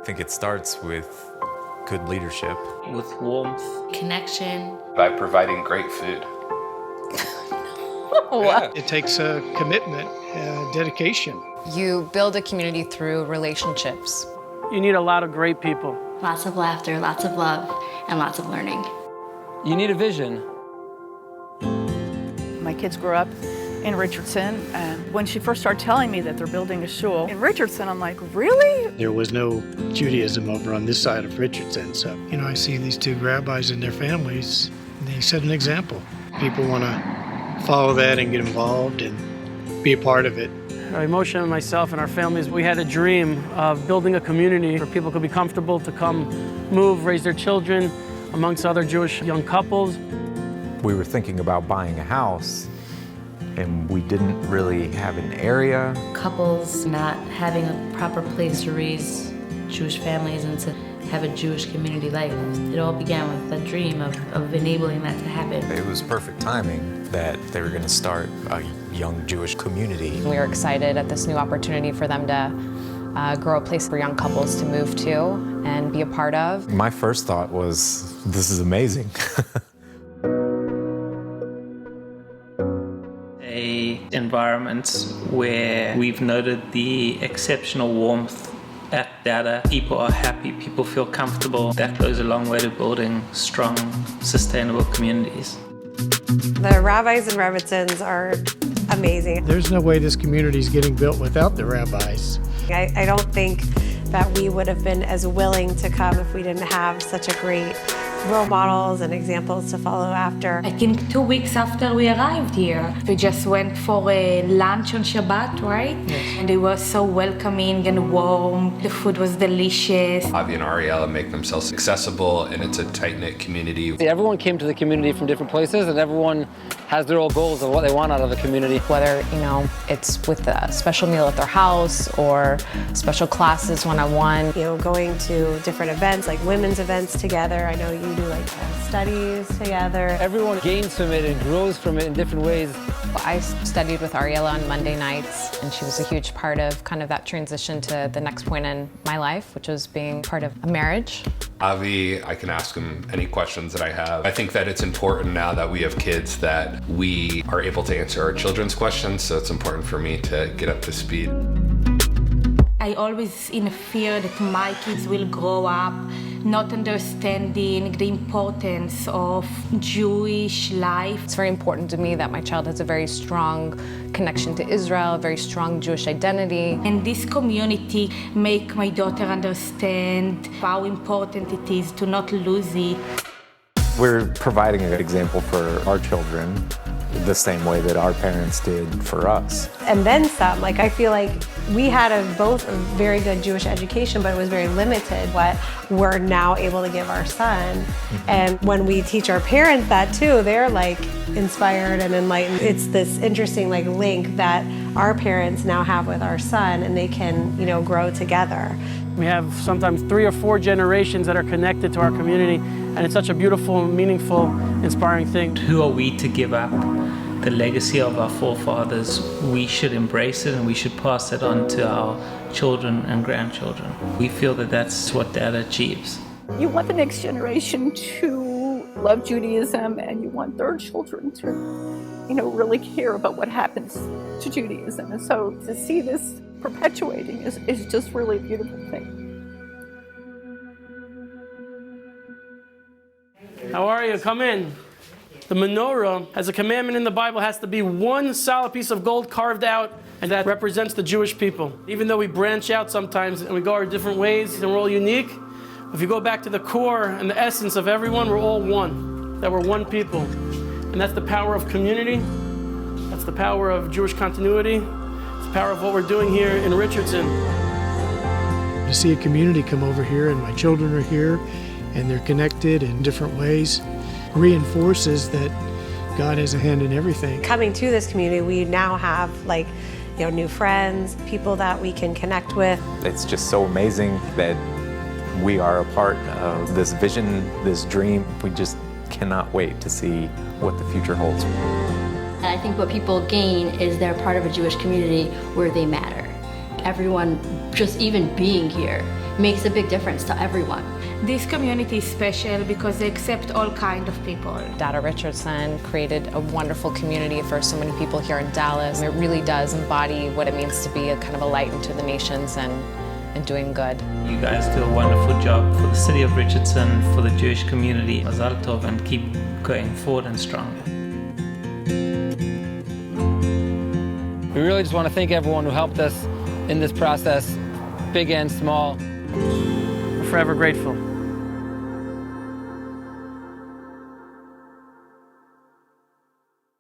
think it starts with good leadership. With warmth. Connection. By providing great food. Yeah. It takes a commitment, dedication. You build a community through relationships. You need a lot of great people. Lots of laughter, lots of love, and lots of learning. You need a vision. My kids grew up in Richardson, and when she first started telling me that they're building a shul in Richardson, I'm like, really? There was no Judaism over on this side of Richardson, so, I see these two rabbis and their families, and they set an example. People want to follow that and get involved and be a part of it. Moshe and myself and our families, we had a dream of building a community where people could be comfortable to come, move, raise their children amongst other Jewish young couples. We were thinking about buying a house, and we didn't really have an area. Couples not having a proper place to raise Jewish families and to have a Jewish community life. It all began with a dream of enabling that to happen. It was perfect timing that they were going to start a young Jewish community. We were excited at this new opportunity for them to grow a place for young couples to move to and be a part of. My first thought was, this is amazing. Environments where we've noted the exceptional warmth at Dada. People are happy, people feel comfortable. That goes a long way to building strong, sustainable communities. The rabbis and Rebbitzins are amazing. There's no way this community is getting built without the rabbis. I don't think that we would have been as willing to come if we didn't have such a great role models and examples to follow after. I think 2 weeks after we arrived here, we just went for a lunch on Shabbat, right? Yes. And they were so welcoming and warm. The food was delicious. Avi and Ariella make themselves accessible, and it's a tight-knit community. Everyone came to the community from different places, and everyone has their own goals of what they want out of the community. Whether, it's with a special meal at their house or special classes one-on-one. Going to different events, like women's events together. I know you do studies together. Everyone gains from it and grows from it in different ways. I studied with Ariella on Monday nights, and she was a huge part of kind of that transition to the next point in my life, which was being part of a marriage. Avi, I can ask him any questions that I have. I think that it's important now that we have kids that we are able to answer our children's questions, so it's important for me to get up to speed. I always in fear that my kids will grow up not understanding the importance of Jewish life. It's very important to me that my child has a very strong connection to Israel, a very strong Jewish identity. And this community make my daughter understand how important it is to not lose it. We're providing a good example for our children the same way that our parents did for us. And then some. I feel like we had both a very good Jewish education, but it was very limited what we're now able to give our son. Mm-hmm. And when we teach our parents that too, they're inspired and enlightened. It's this interesting link that our parents now have with our son, and they can, grow together. We have sometimes 3 or 4 generations that are connected to our community, and it's such a beautiful, meaningful, inspiring thing. Who are we to give up the legacy of our forefathers? We should embrace it, and we should pass it on to our children and grandchildren. We feel that that's what Dada achieves. You want the next generation to love Judaism, and you want their children to, really care about what happens to Judaism. And so to see this perpetuating is just really a beautiful thing. How are you? Come in. The menorah, as a commandment in the Bible, has to be one solid piece of gold carved out, and that represents the Jewish people. Even though we branch out sometimes and we go our different ways and we're all unique, if you go back to the core and the essence of everyone, we're all one. That we're one people. And that's the power of community. That's the power of Jewish continuity. It's the power of what we're doing here in Richardson. To see a community come over here and my children are here and they're connected in different ways reinforces that God has a hand in everything. Coming to this community, we now have new friends, people that we can connect with. It's just so amazing that we are a part of this vision, this dream. We just cannot wait to see what the future holds. And I think what people gain is they're part of a Jewish community where they matter. Everyone just even being here makes a big difference to everyone. This community is special because they accept all kinds of people. Dada Richardson created a wonderful community for so many people here in Dallas. It really does embody what it means to be a kind of a light into the nations and doing good. You guys do a wonderful job for the city of Richardson, for the Jewish community. Mazal tov, and keep going forward and strong. We really just want to thank everyone who helped us in this process, big and small. We're forever grateful.